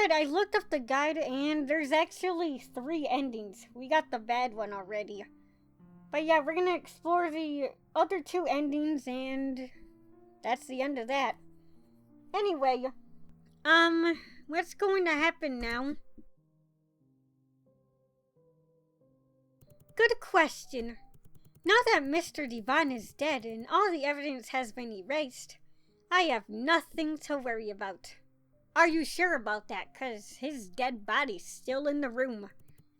good. I looked up the guide and there's actually 3 endings. We got the bad one already. But yeah, we're gonna explore the other 2 endings and that's the end of that. Anyway, what's going to happen now? Good question. Now that Mr. Devon is dead and all the evidence has been erased, I have nothing to worry about. Are you sure about that? 'Cause his dead body's still in the room.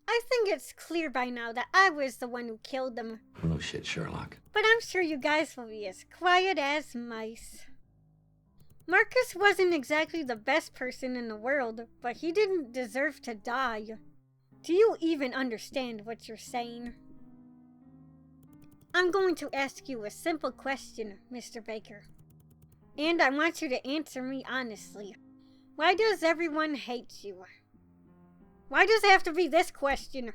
I think it's clear by now that I was the one who killed him. No shit, Sherlock. But I'm sure you guys will be as quiet as mice. Marcus wasn't exactly the best person in the world, but he didn't deserve to die. Do you even understand what you're saying? I'm going to ask you a simple question, Mr. Baker. And I want you to answer me honestly. Why does everyone hate you? Why does it have to be this question?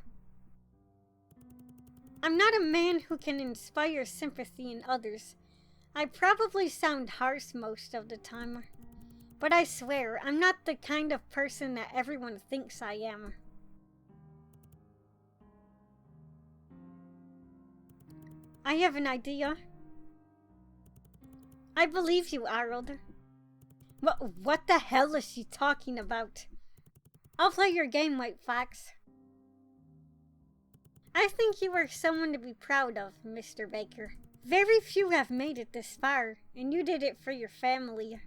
I'm not a man who can inspire sympathy in others. I probably sound harsh most of the time. But I swear, I'm not the kind of person that everyone thinks I am. I have an idea. I believe you, Arold. What the hell is she talking about? I'll play your game, White Fox. I think you are someone to be proud of, Mr. Baker. Very few have made it this far, and you did it for your family.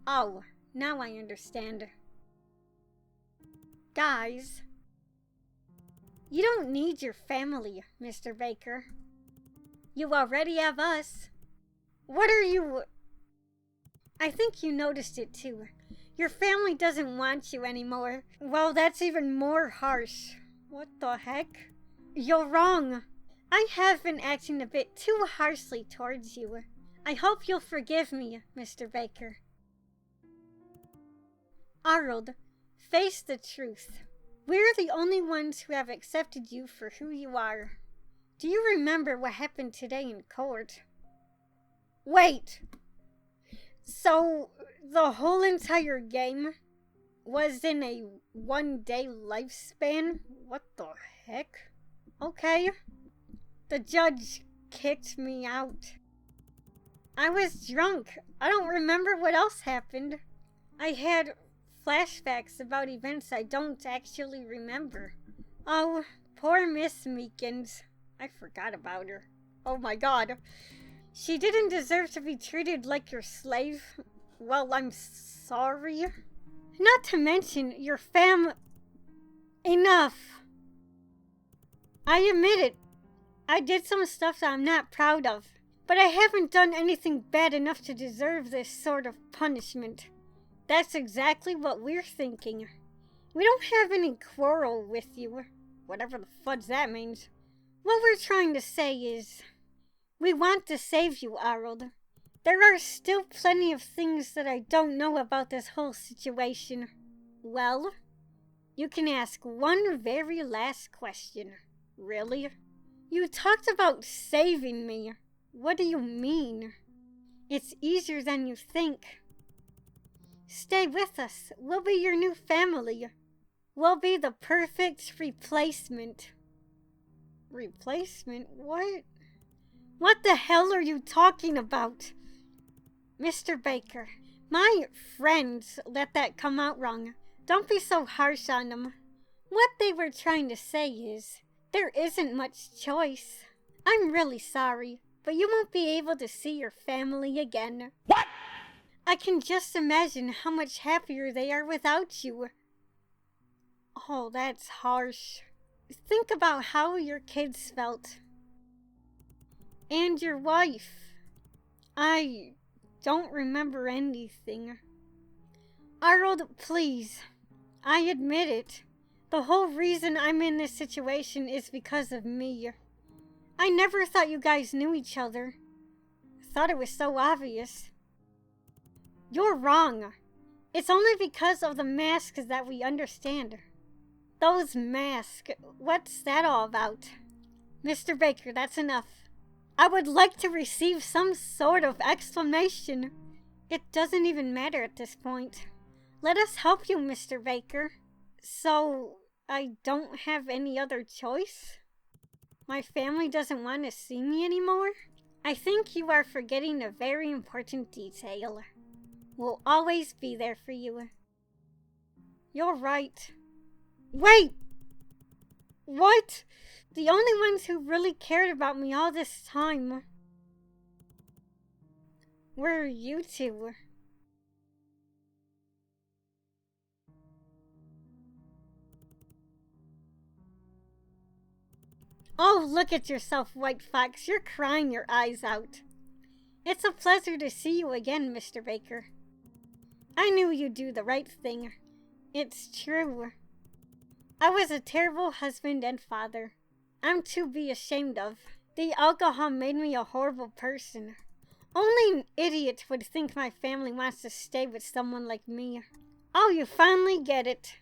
Oh, now I understand. Guys, you don't need your family, Mr. Baker. You already have us. What are you... I think you noticed it too. Your family doesn't want you anymore. Well, that's even more harsh. What the heck? You're wrong. I have been acting a bit too harshly towards you. I hope you'll forgive me, Mr. Baker. Arold, face the truth. We're the only ones who have accepted you for who you are. Do you remember what happened today in court? Wait! So, the whole entire game was in a 1-day lifespan? What the heck? Okay. The judge kicked me out. I was drunk. I don't remember what else happened. I had flashbacks about events I don't actually remember. Oh, poor Miss Meekins. I forgot about her. Oh my god. She didn't deserve to be treated like your slave. Well, I'm sorry. Not to mention your Enough. I admit it. I did some stuff that I'm not proud of. But I haven't done anything bad enough to deserve this sort of punishment. That's exactly what we're thinking. We don't have any quarrel with you. Whatever the fudge that means. What we're trying to say is... we want to save you, Arold. There are still plenty of things that I don't know about this whole situation. Well, you can ask one very last question. Really? You talked about saving me. What do you mean? It's easier than you think. Stay with us. We'll be your new family. We'll be the perfect replacement. Replacement? What? What the hell are you talking about? Mr. Baker, my friends let that come out wrong. Don't be so harsh on them. What they were trying to say is, there isn't much choice. I'm really sorry, but you won't be able to see your family again. What? I can just imagine how much happier they are without you. Oh, that's harsh. Think about how your kids felt. And your wife. I don't remember anything. Arold, please. I admit it. The whole reason I'm in this situation is because of me. I never thought you guys knew each other. I thought it was so obvious. You're wrong. It's only because of the masks that we understand. Those masks, what's that all about? Mr. Baker, that's enough. I would like to receive some sort of explanation. It doesn't even matter at this point. Let us help you, Mr. Baker. So, I don't have any other choice? My family doesn't want to see me anymore? I think you are forgetting a very important detail. We'll always be there for you. You're right. Wait! What? The only ones who really cared about me all this time were you two. Oh, look at yourself, White Fox. You're crying your eyes out. It's a pleasure to see you again, Mr. Baker. I knew you'd do the right thing. It's true. I was a terrible husband and father. I'm to be ashamed of. The alcohol made me a horrible person. Only an idiot would think my family wants to stay with someone like me. Oh, you finally get it.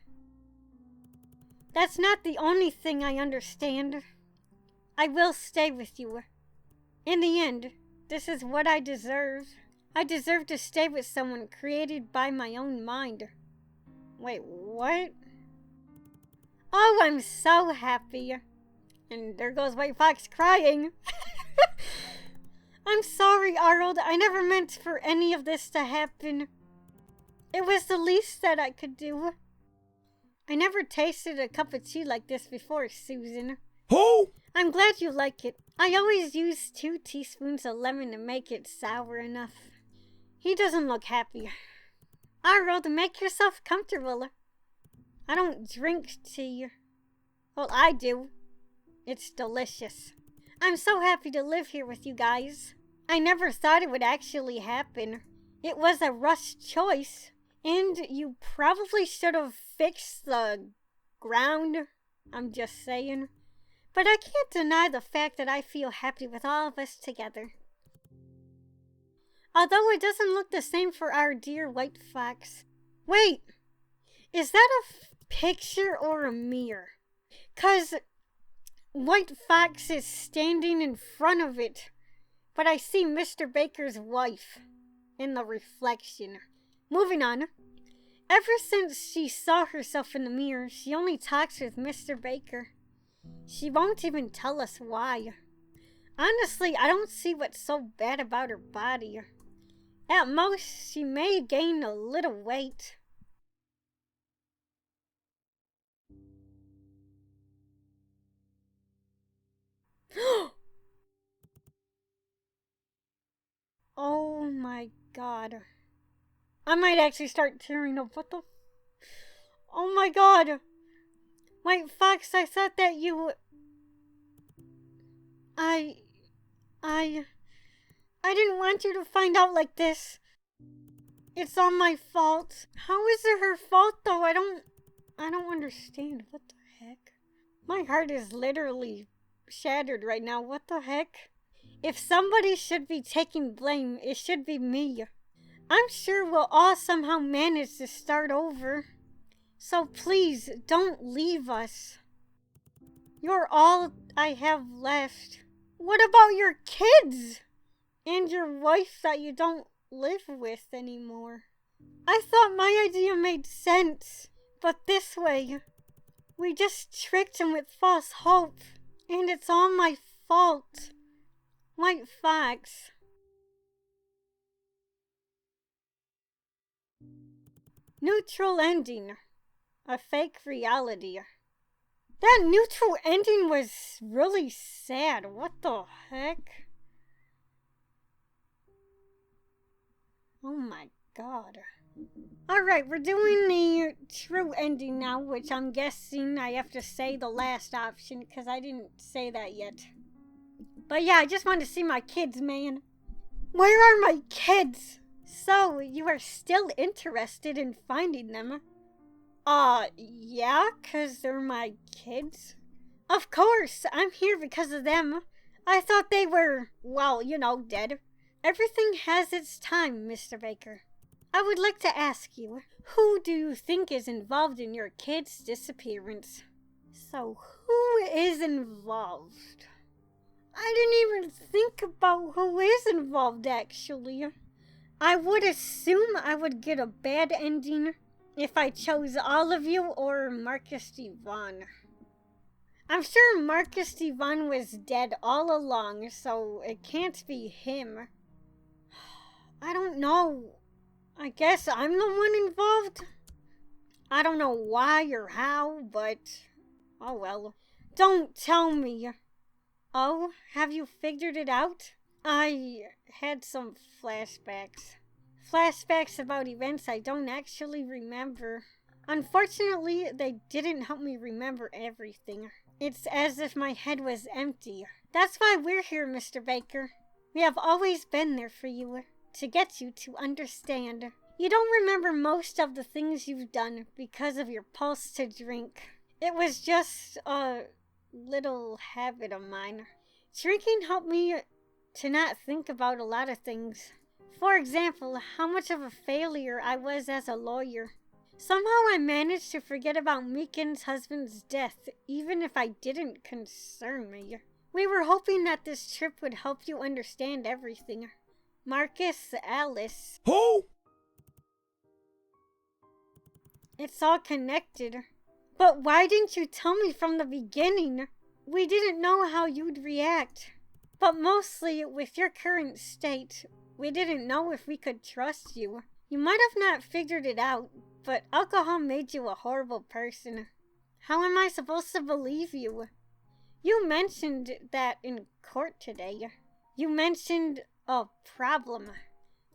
That's not the only thing I understand. I will stay with you. In the end, this is what I deserve. I deserve to stay with someone created by my own mind. Wait, what? Oh, I'm so happy. And there goes White Fox crying. I'm sorry, Arold. I never meant for any of this to happen. It was the least that I could do. I never tasted a cup of tea like this before, Susan. Who? I'm glad you like it. I always use 2 teaspoons of lemon to make it sour enough. He doesn't look happy. Arold, make yourself comfortable. I don't drink tea. Well, I do. It's delicious. I'm so happy to live here with you guys. I never thought it would actually happen. It was a rushed choice. And you probably should have fixed the ground. I'm just saying. But I can't deny the fact that I feel happy with all of us together. Although it doesn't look the same for our dear White Fox. Wait, is that a picture or a mirror? 'Cause White Fox is standing in front of it, but I see Mr. Baker's wife in the reflection. Moving on. Ever since she saw herself in the mirror, she only talks with Mr. Baker. She won't even tell us why. Honestly, I don't see what's so bad about her body. At most, she may gain a little weight. Oh my god. I might actually start tearing up. What the? Oh my god. White Fox, I thought that you... I didn't want you to find out like this. It's all my fault. How is it her fault though? I don't understand. What the heck? My heart is literally shattered right now. What the heck? If somebody should be taking blame, it should be me. I'm sure we'll all somehow manage to start over. So please, don't leave us. You're all I have left. What about your kids? And your wife that you don't live with anymore? I thought my idea made sense. But this way, we just tricked him with false hope. And it's all my fault. White Fox. Neutral ending. A fake reality. That neutral ending was really sad. What the heck? Oh my god. Alright, we're doing the true ending now, which I'm guessing I have to say the last option, because I didn't say that yet. But yeah, I just want to see my kids, man. Where are my kids? So, you are still interested in finding them? Yeah, 'cause they're my kids. Of course, I'm here because of them. I thought they were, well, you know, dead. Everything has its time, Mr. Baker. I would like to ask you, who do you think is involved in your kid's disappearance? So, who is involved? I didn't even think about who is involved, actually. I would assume I would get a bad ending, if I chose all of you or Marcus Devon. I'm sure Marcus Devon was dead all along, so it can't be him. I don't know. I guess I'm the one involved? I don't know why or how, but oh well. Don't tell me. Oh, have you figured it out? I had some flashbacks. Flashbacks about events I don't actually remember. Unfortunately, they didn't help me remember everything. It's as if my head was empty. That's why we're here, Mr. Baker. We have always been there for you, to get you to understand. You don't remember most of the things you've done because of your pulse to drink. It was just a little habit of mine. Drinking helped me to not think about a lot of things. For example, how much of a failure I was as a lawyer. Somehow I managed to forget about Meekin's husband's death, even if I didn't concern me. We were hoping that this trip would help you understand everything. Marcus, Alice. Who? It's all connected. But why didn't you tell me from the beginning? We didn't know how you'd react. But mostly, with your current state, we didn't know if we could trust you. You might have not figured it out, but alcohol made you a horrible person. How am I supposed to believe you? You mentioned that in court today. You mentioned a problem.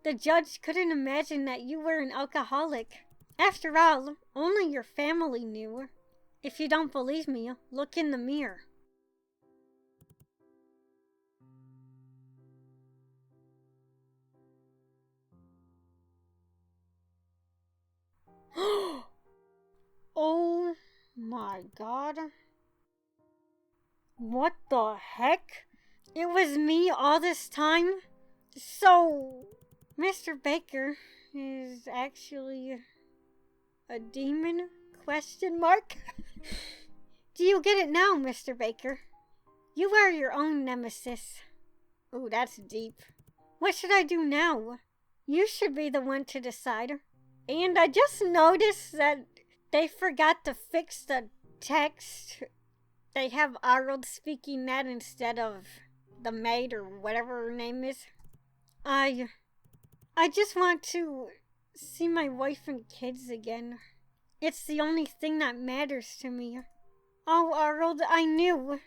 The judge couldn't imagine that you were an alcoholic. After all, only your family knew. If you don't believe me, look in the mirror. Oh my god. What the heck? It was me all this time? So, Mr. Baker is actually a demon? Question mark? Do you get it now, Mr. Baker? You are your own nemesis. Ooh, that's deep. What should I do now? You should be the one to decide. And I just noticed that they forgot to fix the text. They have Arold speaking that instead of the maid or whatever her name is. I just want to see my wife and kids again. It's the only thing that matters to me. Oh, Arold, I knew.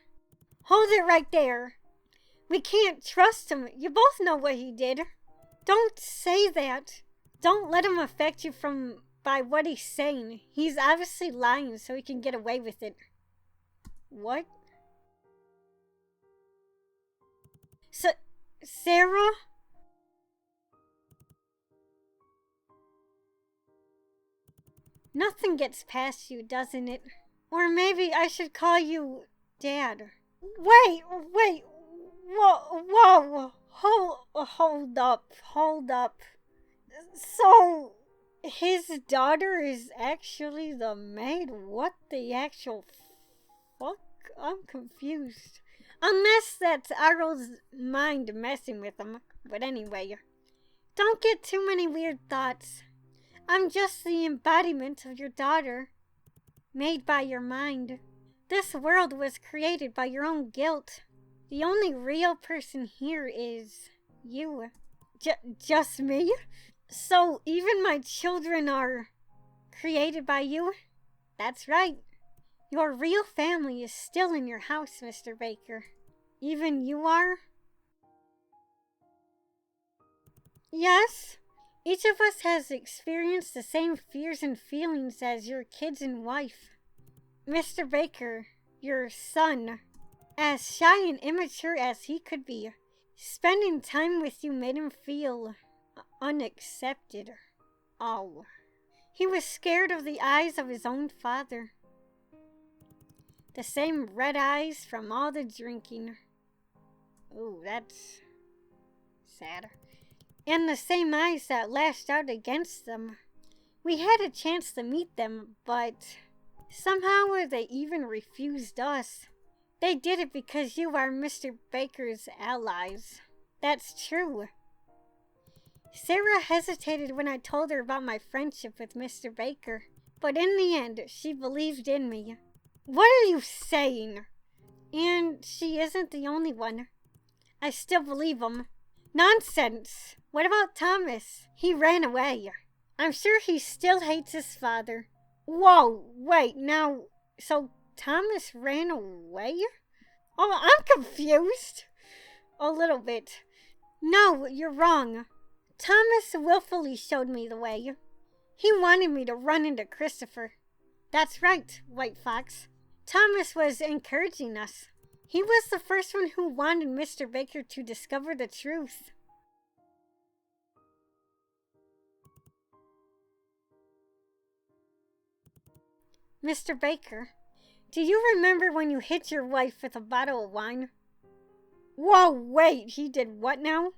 Hold it right there. We can't trust him. You both know what he did. Don't say that. Don't let him affect you by what he's saying. He's obviously lying so he can get away with it. What? Sarah? Nothing gets past you, doesn't it? Or maybe I should call you Dad. Wait, whoa, hold up. So, his daughter is actually the maid? What the actual fuck? I'm confused. Unless that's Arold's mind messing with him. But anyway, don't get too many weird thoughts. I'm just the embodiment of your daughter, made by your mind. This world was created by your own guilt. The only real person here is you. Just me? So even my children are created by you? That's right. Your real family is still in your house, Mr. Baker. Even you are? Yes. Each of us has experienced the same fears and feelings as your kids and wife. Mr. Baker, your son, as shy and immature as he could be, spending time with you made him feel unaccepted. Oh. He was scared of the eyes of his own father. The same red eyes from all the drinking. Ooh, that's sad. And the same eyes that lashed out against them. We had a chance to meet them, but somehow they even refused us. They did it because you are Mr. Baker's allies. That's true. Sarah hesitated when I told her about my friendship with Mr. Baker, but in the end, she believed in me. What are you saying? And she isn't the only one. I still believe him. Nonsense! What about Thomas? He ran away. I'm sure he still hates his father. Whoa, wait, now, so Thomas ran away? Oh, I'm confused. A little bit. No, you're wrong. Thomas willfully showed me the way. He wanted me to run into Christopher. That's right, White Fox. Thomas was encouraging us. He was the first one who wanted Mr. Baker to discover the truth. Mr. Baker, do you remember when you hit your wife with a bottle of wine? Whoa, wait, he did what now?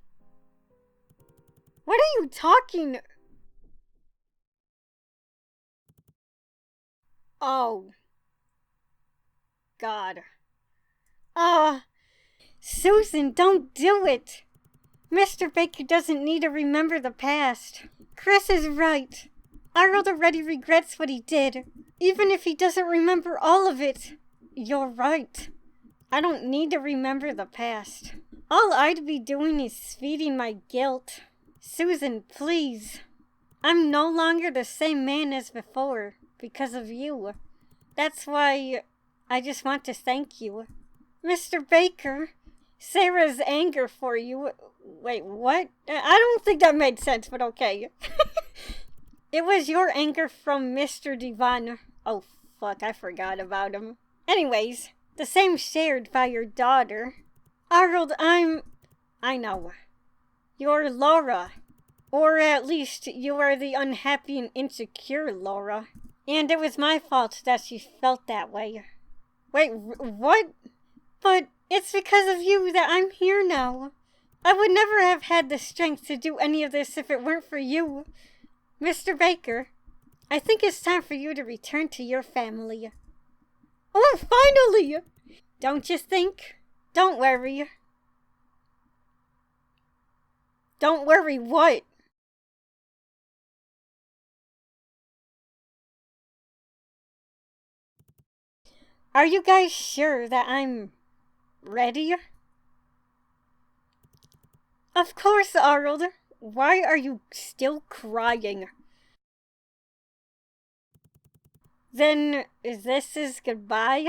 What are you talking? Oh. God. Susan, don't do it. Mr. Baker doesn't need to remember the past. Chris is right. Arold already regrets what he did, even if he doesn't remember all of it. You're right. I don't need to remember the past. All I'd be doing is feeding my guilt. Susan, please. I'm no longer the same man as before because of you. That's why I just want to thank you. Mr. Baker, Sarah's anger for you. Wait, what? I don't think that made sense, but okay. It was your anger from Mr. Devon. Oh, fuck, I forgot about him. Anyways, the same shared by your daughter. Arold, I know. You're Laura. Or at least you are the unhappy and insecure Laura. And it was my fault that she felt that way. Wait, what? But it's because of you that I'm here now. I would never have had the strength to do any of this if it weren't for you. Mr. Baker, I think it's time for you to return to your family. Oh, finally! Don't you think? Don't worry. Don't worry what? Are you guys sure that I'm ready? Of course, Arold. Why are you still crying? Then this is goodbye?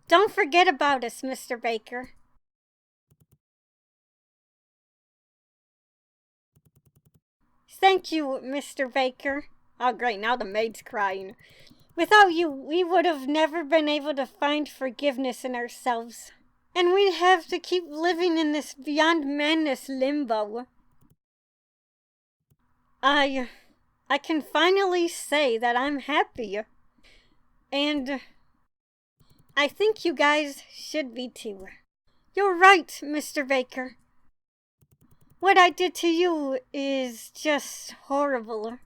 Don't forget about us, Mr. Baker. Thank you, Mr. Baker. Oh, great, now the maid's crying. Without you, we would have never been able to find forgiveness in ourselves. And we'd have to keep living in this beyond madness limbo. I can finally say that I'm happy. And I think you guys should be too. You're right, Mr. Baker. What I did to you is just horrible.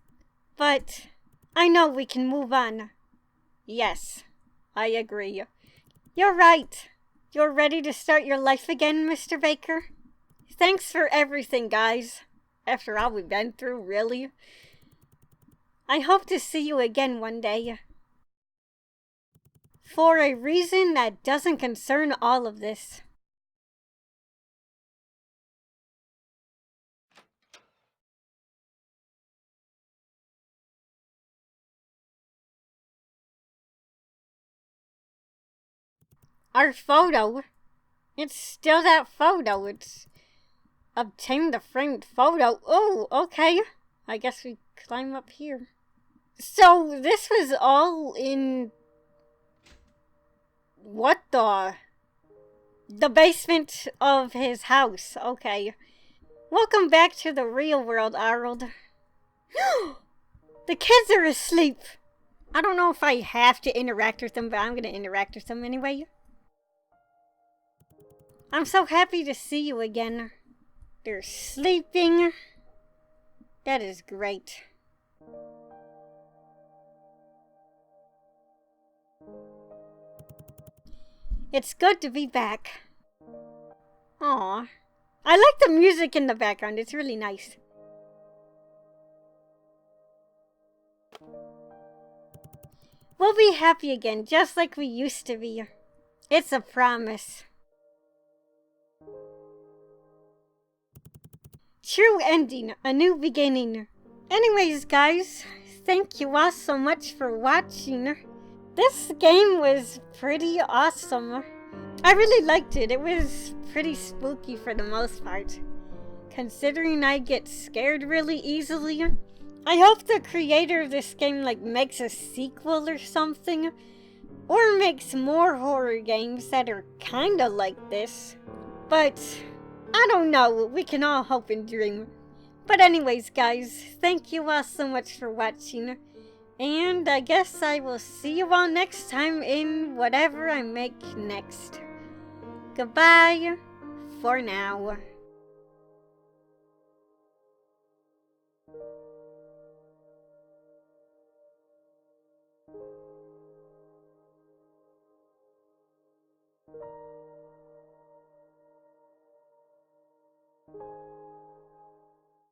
But I know we can move on. Yes, I agree. You're right. You're ready to start your life again, Mr. Baker? Thanks for everything, guys. After all we've been through, really. I hope to see you again one day. For a reason that doesn't concern all of this. Our photo. It's still that photo. It's obtain the framed photo. Oh, okay. I guess we climb up here. So this was all in what the basement of his house. Okay. Welcome back to the real world, Arold. The kids are asleep. I don't know if I have to interact with them, but I'm gonna interact with them anyway. I'm so happy to see you again. They're sleeping. That is great. It's good to be back. Aw. I like the music in the background. It's really nice. We'll be happy again, just like we used to be. It's a promise. True ending, a new beginning. Anyways, guys, thank you all so much for watching. This game was pretty awesome. I really liked it. It was pretty spooky for the most part. Considering I get scared really easily, I hope the creator of this game makes a sequel or something. Or makes more horror games that are kinda like this. But I don't know, we can all hope and dream. But anyways, guys, thank you all so much for watching. And I guess I will see you all next time in whatever I make next. Goodbye for now.